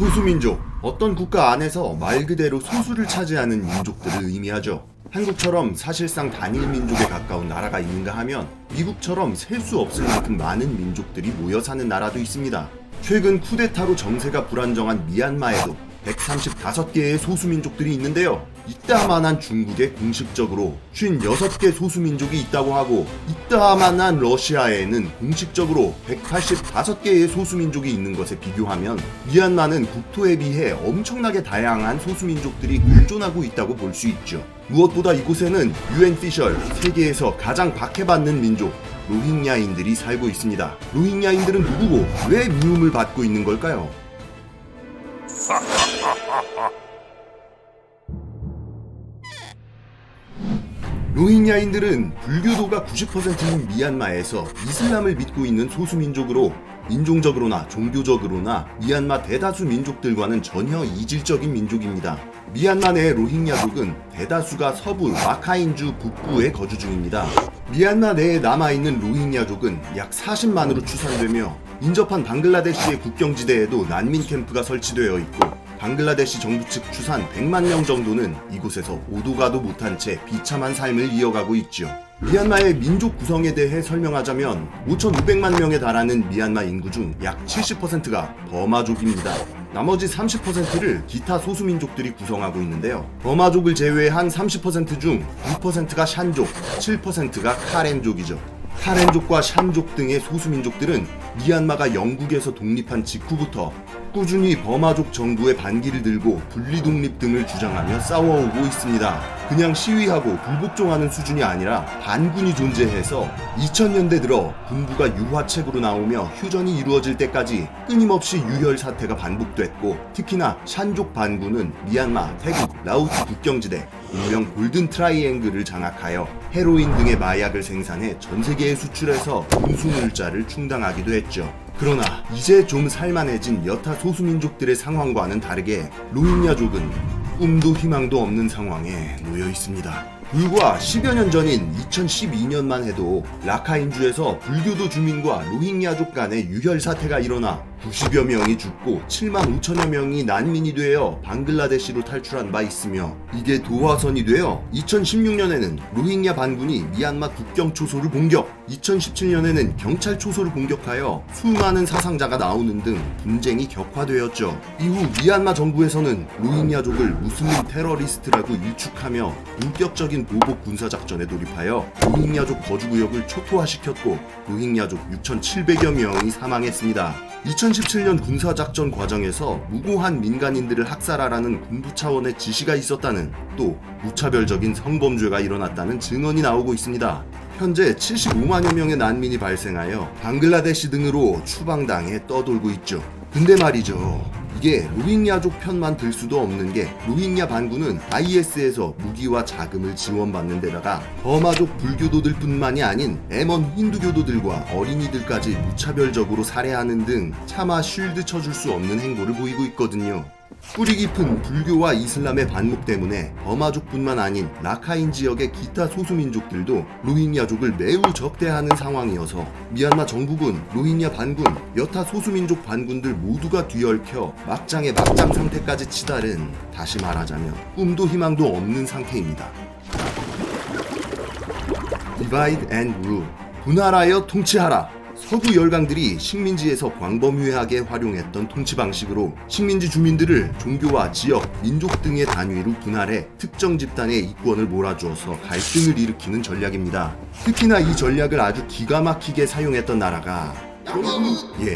소수민족, 어떤 국가 안에서 말 그대로 소수를 차지하는 민족들을 의미하죠. 한국처럼 사실상 단일 민족에 가까운 나라가 있는가 하면 미국처럼 셀 수 없을 만큼 많은 민족들이 모여 사는 나라도 있습니다. 최근 쿠데타로 정세가 불안정한 미얀마에도 135개의 소수민족들이 있는데요. 이따만한 중국에 공식적으로 56개 소수민족이 있다고 하고, 이따만한 러시아에는 공식적으로 185개의 소수민족이 있는 것에 비교하면 미얀마는 국토에 비해 엄청나게 다양한 소수민족들이 공존하고 있다고 볼 수 있죠. 무엇보다 이곳에는 UN 피셜 세계에서 가장 박해받는 민족 로힝야인들이 살고 있습니다. 로힝야인들은 누구고 왜 미움을 받고 있는 걸까요? 로힝야인들은 불교도가 90%인 미얀마에서 이슬람을 믿고 있는 소수민족으로 인종적으로나 종교적으로나 미얀마 대다수 민족들과는 전혀 이질적인 민족입니다. 미얀마 내 로힝야족은 대다수가 서부 라카인주 북부에 거주 중입니다. 미얀마 내에 남아있는 로힝야족은 약 40만으로 추산되며 인접한 방글라데시의 국경지대에도 난민 캠프가 설치되어 있고, 방글라데시 정부 측 추산 100만 명 정도는 이곳에서 오도 가도 못한 채 비참한 삶을 이어가고 있죠. 미얀마의 민족 구성에 대해 설명하자면 5,500만 명에 달하는 미얀마 인구 중 약 70%가 버마족입니다. 나머지 30%를 기타 소수민족들이 구성하고 있는데요. 버마족을 제외한 30% 중 9%가 샨족, 7%가 카렌족이죠. 카렌족과 샨족 등의 소수민족들은 미얀마가 영국에서 독립한 직후부터 꾸준히 버마족 정부의 반기를 들고 분리독립 등을 주장하며 싸워오고 있습니다. 그냥 시위하고 불복종하는 수준이 아니라 반군이 존재해서 2000년대 들어 군부가 유화책으로 나오며 휴전이 이루어질 때까지 끊임없이 유혈 사태가 반복됐고, 특히나 샨족 반군은 미얀마, 태국, 라오스 국경지대 일명 골든 트라이앵글을 장악하여 헤로인 등의 마약을 생산해 전 세계에 수출해서 군수물자를 충당하기도 했죠. 그러나 이제 좀 살만해진 여타 소수민족들의 상황과는 다르게 로힝야족은 꿈도 희망도 없는 상황에 놓여 있습니다. 불과 10여 년 전인 2012년만 해도 라카인주에서 불교도 주민과 로힝야족 간의 유혈 사태가 일어나 90여 명이 죽고 7만 5천여 명이 난민이 되어 방글라데시로 탈출한 바 있으며, 이게 도화선이 되어 2016년에는 로힝야 반군이 미얀마 국경 초소를 공격, 2017년에는 경찰 초소를 공격하여 수많은 사상자가 나오는 등 분쟁이 격화되었죠. 이후 미얀마 정부에서는 로힝야족을 무슬림 테러리스트라고 일축하며 본격적인 보복 군사작전에 돌입하여 로힝야족 거주구역을 초토화시켰고, 로힝야족 6,700여 명이 사망했습니다. 2017년 군사작전 과정에서 무고한 민간인들을 학살하라는 군부 차원의 지시가 있었다는, 또 무차별적인 성범죄가 일어났다는 증언이 나오고 있습니다. 현재 75만여 명의 난민이 발생하여 방글라데시 등으로 추방당해 떠돌고 있죠. 근데 말이죠, 이게 로힝야족 편만 들 수도 없는 게, 로힝야 반군은 IS에서 무기와 자금을 지원받는 데다가 버마족 불교도들 뿐만이 아닌 M1 힌두교도들과 어린이들까지 무차별적으로 살해하는 등 차마 쉴드 쳐줄 수 없는 행보를 보이고 있거든요. 뿌리 깊은 불교와 이슬람의 반목 때문에 버마족뿐만 아닌 라카인 지역의 기타 소수민족들도 로힝야족을 매우 적대하는 상황이어서 미얀마 정부군, 로힝야 반군, 여타 소수민족 반군들 모두가 뒤얽혀 막장의 막장 상태까지 치달은, 다시 말하자면 꿈도 희망도 없는 상태입니다. Divide and Rule, 분할하여 통치하라. 서구 열강들이 식민지에서 광범위하게 활용했던 통치 방식으로 식민지 주민들을 종교와 지역, 민족 등의 단위로 분할해 특정 집단의 이권을 몰아주어서 갈등을 일으키는 전략입니다. 특히나 이 전략을 아주 기가 막히게 사용했던 나라가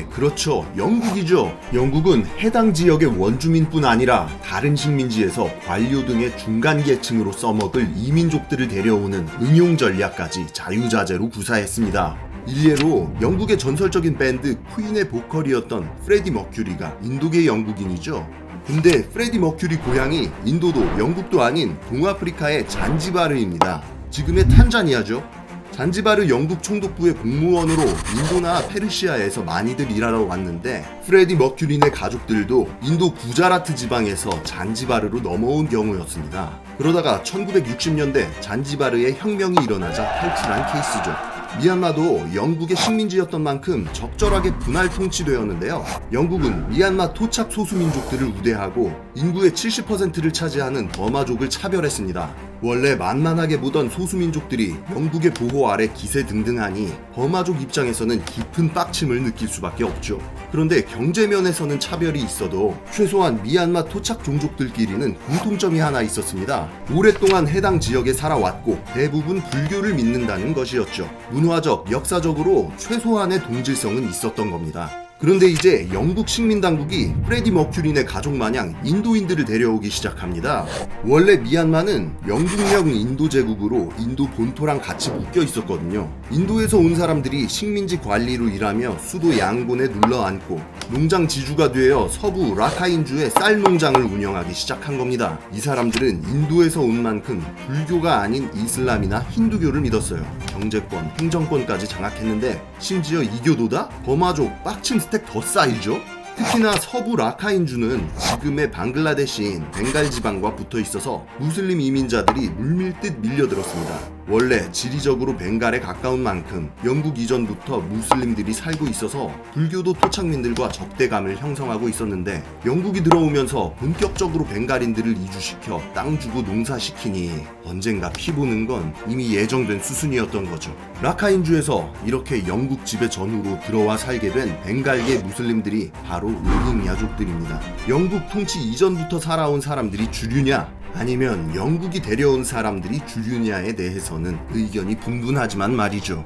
그렇죠, 영국이죠. 영국은 해당 지역의 원주민뿐 아니라 다른 식민지에서 관료 등의 중간 계층으로 써먹을 이민족들을 데려오는 응용 전략까지 자유자재로 구사했습니다. 일례로 영국의 전설적인 밴드 퀸의 보컬이었던 프레디 머큐리가 인도계 영국인이죠. 근데 프레디 머큐리 고향이 인도도 영국도 아닌 동아프리카의 잔지바르입니다. 지금의 탄자니아죠. 잔지바르 영국 총독부의 공무원으로 인도나 페르시아에서 많이들 일하러 왔는데, 프레디 머큐리네 가족들도 인도 구자라트 지방에서 잔지바르로 넘어온 경우였습니다. 그러다가 1960년대 잔지바르에 혁명이 일어나자 탈출한 케이스죠. 미얀마도 영국의 식민지였던 만큼 적절하게 분할 통치되었는데요. 영국은 미얀마 토착 소수민족들을 우대하고 인구의 70%를 차지하는 버마족을 차별했습니다. 원래 만만하게 보던 소수민족들이 영국의 보호 아래 기세등등하니 버마족 입장에서는 깊은 빡침을 느낄 수밖에 없죠. 그런데 경제면에서는 차별이 있어도 최소한 미얀마 토착 종족들끼리는 공통점이 하나 있었습니다. 오랫동안 해당 지역에 살아왔고 대부분 불교를 믿는다는 것이었죠. 문화적, 역사적으로 최소한의 동질성은 있었던 겁니다. 그런데 이제 영국 식민당국이 프레디 머큐린의 가족 마냥 인도인들을 데려오기 시작합니다. 원래 미얀마는 영국령 인도 제국으로 인도 본토랑 같이 묶여 있었거든요. 인도에서 온 사람들이 식민지 관리로 일하며 수도 양곤에 눌러앉고 농장 지주가 되어 서부 라카인주의 쌀 농장을 운영하기 시작한 겁니다. 이 사람들은 인도에서 온 만큼 불교가 아닌 이슬람이나 힌두교를 믿었어요. 경제권, 행정권까지 장악했는데 심지어 이교도다? 버마족 빡침 스택 더 쌓이죠? 특히나 서부 라카인주는 지금의 방글라데시인 벵갈 지방과 붙어 있어서 무슬림 이민자들이 물밀듯 밀려들었습니다. 원래 지리적으로 벵갈에 가까운 만큼 영국 이전부터 무슬림들이 살고 있어서 불교도 토착민들과 적대감을 형성하고 있었는데 영국이 들어오면서 본격적으로 벵갈인들을 이주시켜 땅 주고 농사시키니 언젠가 피보는 건 이미 예정된 수순이었던 거죠. 라카인주에서 이렇게 영국 지배 전후로 들어와 살게 된 벵갈계 무슬림들이 바로 로힝야족들입니다. 영국 통치 이전부터 살아온 사람들이 주류냐? 아니면 영국이 데려온 사람들이 주류냐에 대해서는 의견이 분분하지만 말이죠.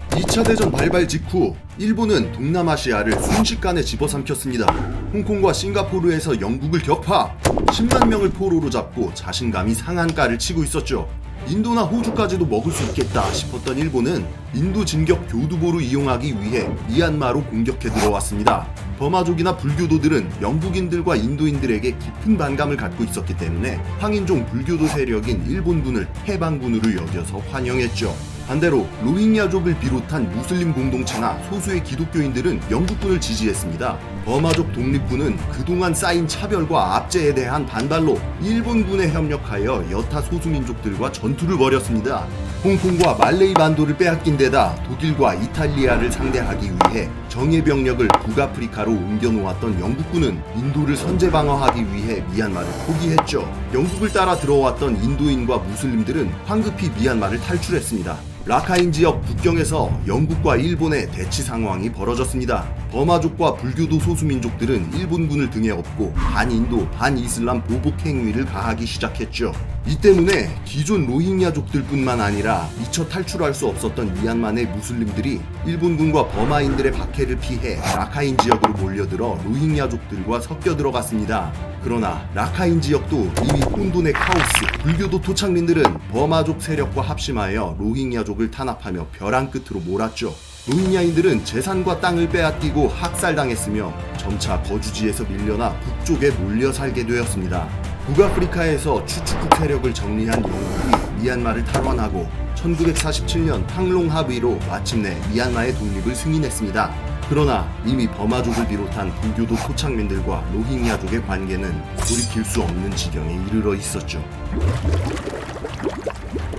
2차 대전 발발 직후 일본은 동남아시아를 순식간에 집어삼켰습니다. 홍콩과 싱가포르에서 영국을 격파! 10만 명을 포로로 잡고 자신감이 상한가를 치고 있었죠. 인도나 호주까지도 먹을 수 있겠다 싶었던 일본은 인도 진격 교두보를 이용하기 위해 미얀마로 공격해 들어왔습니다. 버마족이나 불교도들은 영국인들과 인도인들에게 깊은 반감을 갖고 있었기 때문에 황인종 불교도 세력인 일본군을 해방군으로 여겨서 환영했죠. 반대로 로힝야족을 비롯한 무슬림 공동체나 소수의 기독교인들은 영국군을 지지했습니다. 버마족 독립군은 그동안 쌓인 차별과 압제에 대한 반발로 일본군에 협력하여 여타 소수민족들과 전투를 벌였습니다. 홍콩과 말레이 반도를 빼앗긴 데다 독일과 이탈리아를 상대하기 위해 정예 병력을 북아프리카로 옮겨놓았던 영국군은 인도를 선제방어하기 위해 미얀마를 포기했죠. 영국을 따라 들어왔던 인도인과 무슬림들은 황급히 미얀마를 탈출했습니다. 라카인 지역 국경에서 영국과 일본의 대치 상황이 벌어졌습니다. 버마족과 불교도 소수민족들은 일본군을 등에 업고 반인도, 반이슬람 보복 행위를 가하기 시작했죠. 이 때문에 기존 로힝야족들뿐만 아니라 미처 탈출할 수 없었던 미얀마 내 무슬림들이 일본군과 버마인들의 박해를 피해 라카인 지역으로 몰려들어 로힝야족들과 섞여 들어갔습니다. 그러나 라카인 지역도 이미 혼돈의 카오스, 불교도 토착민들은 버마족 세력과 합심하여 로힝야족을 탄압하며 벼랑 끝으로 몰았죠. 로힝야인들은 재산과 땅을 빼앗기고 학살당했으며 점차 거주지에서 밀려나 북쪽에 몰려 살게 되었습니다. 북아프리카에서 추축국 세력을 정리한 영국이 미얀마를 탈환하고 1947년 탕롱 합의로 마침내 미얀마의 독립을 승인했습니다. 그러나 이미 버마족을 비롯한 불교도 토착민들과 로힝야족의 관계는 돌이킬 수 없는 지경에 이르러 있었죠.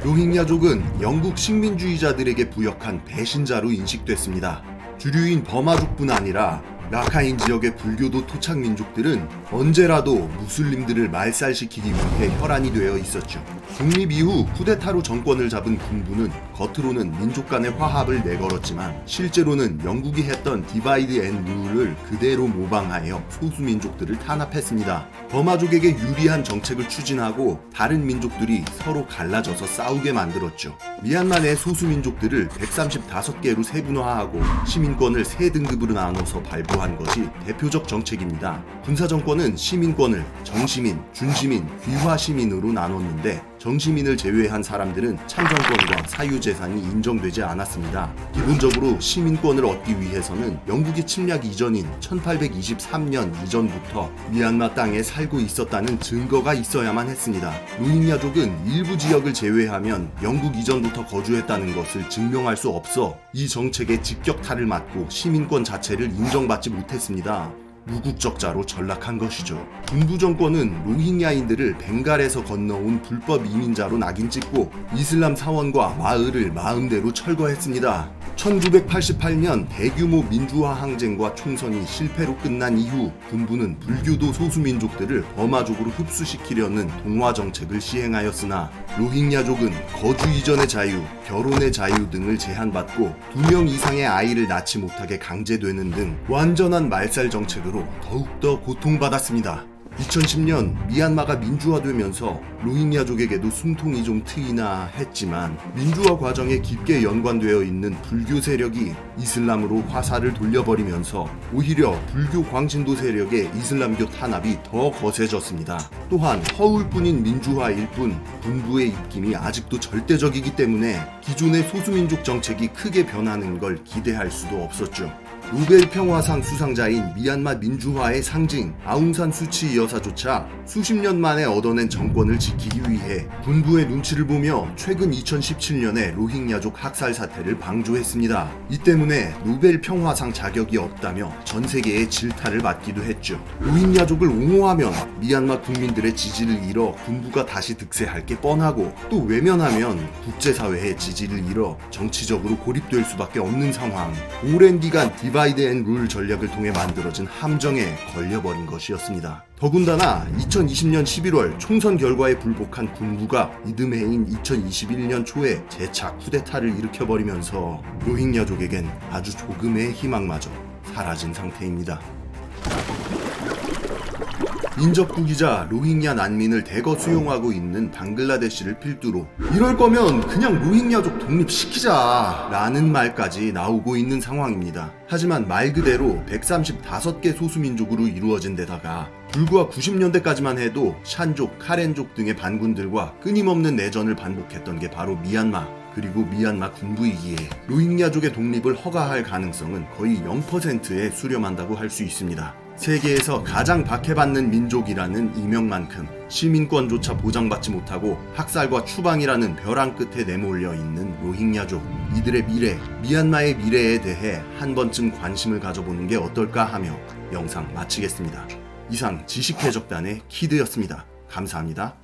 로힝야족은 영국 식민주의자들에게 부역한 배신자로 인식됐습니다. 주류인 버마족뿐 아니라 라카인 지역의 불교도 토착민족들은 언제라도 무슬림들을 말살시키기 위해 혈안이 되어 있었죠. 독립 이후 쿠데타로 정권을 잡은 군부는 겉으로는 민족 간의 화합을 내걸었지만 실제로는 영국이 했던 디바이드 앤 룰을 그대로 모방하여 소수민족들을 탄압했습니다. 버마족에게 유리한 정책을 추진하고 다른 민족들이 서로 갈라져서 싸우게 만들었죠. 미얀마 내 소수민족들을 135개로 세분화하고 시민권을 3등급으로 나눠서 발부한 것이 대표적 정책입니다. 군사정권은 시민권을 정시민, 준시민, 귀화시민으로 나눴는데 정시민을 제외한 사람들은 참정권과 사유재산이 인정되지 않았습니다. 기본적으로 시민권을 얻기 위해서는 영국의 침략 이전인 1823년 이전부터 미얀마 땅에 살고 있었다는 증거가 있어야만 했습니다. 로힝야족은 일부 지역을 제외하면 영국 이전부터 거주했다는 것을 증명할 수 없어 이 정책에 직격탄을 맞고 시민권 자체를 인정받지 못했습니다. 무국적자로 전락한 것이죠. 군부 정권은 로힝야인들을 벵갈에서 건너온 불법 이민자로 낙인 찍고 이슬람 사원과 마을을 마음대로 철거했습니다. 1988년 대규모 민주화 항쟁과 총선이 실패로 끝난 이후 군부는 불교도 소수민족들을 버마족으로 흡수시키려는 동화 정책을 시행하였으나 로힝야족은 거주 이전의 자유, 결혼의 자유 등을 제한받고 2명 이상의 아이를 낳지 못하게 강제되는 등 완전한 말살 정책으로 더욱더 고통받았습니다. 2010년 미얀마가 민주화되면서 로힝야족에게도 숨통이 좀 트이나 했지만 민주화 과정에 깊게 연관되어 있는 불교 세력이 이슬람으로 화살을 돌려버리면서 오히려 불교 광신도 세력의 이슬람교 탄압이 더 거세졌습니다. 또한 허울뿐인 민주화일 뿐 군부의 입김이 아직도 절대적이기 때문에 기존의 소수민족 정책이 크게 변하는 걸 기대할 수도 없었죠. 노벨 평화상 수상자인 미얀마 민주화의 상징 아웅산 수치 여사조차 수십 년 만에 얻어낸 정권을 지키기 위해 군부의 눈치를 보며 최근 2017년에 로힝야족 학살 사태를 방조했습니다. 이 때문에 노벨 평화상 자격이 없다며 전 세계의 질타를 받기도 했죠. 로힝야족을 옹호하면 미얀마 국민들의 지지를 잃어 군부가 다시 득세할 게 뻔하고 또 외면하면 국제사회의 지지를 잃어 정치적으로 고립될 수밖에 없는 상황. 오랜 기간 디바이드 앤 룰 전략을 통해 만들어진 함정에 걸려버린 것이었습니다. 더군다나 2020년 11월 총선 결과에 불복한 군부가 이듬해인 2021년 초에 재차 쿠데타를 일으켜버리면서 로힝야족에겐 아주 조금의 희망마저 사라진 상태입니다. 인접국이자 로힝야 난민을 대거 수용하고 있는 방글라데시를 필두로 이럴 거면 그냥 로힝야족 독립시키자 라는 말까지 나오고 있는 상황입니다. 하지만 말 그대로 135개 소수민족으로 이루어진 데다가 불과 90년대까지만 해도 샨족, 카렌족 등의 반군들과 끊임없는 내전을 반복했던 게 바로 미얀마, 그리고 미얀마 군부이기에 로힝야족의 독립을 허가할 가능성은 거의 0%에 수렴한다고 할 수 있습니다. 세계에서 가장 박해받는 민족이라는 이명만큼 시민권조차 보장받지 못하고 학살과 추방이라는 벼랑 끝에 내몰려 있는 로힝야족, 이들의 미래, 미얀마의 미래에 대해 한 번쯤 관심을 가져보는 게 어떨까 하며 영상 마치겠습니다. 이상 지식해적단의 키드였습니다. 감사합니다.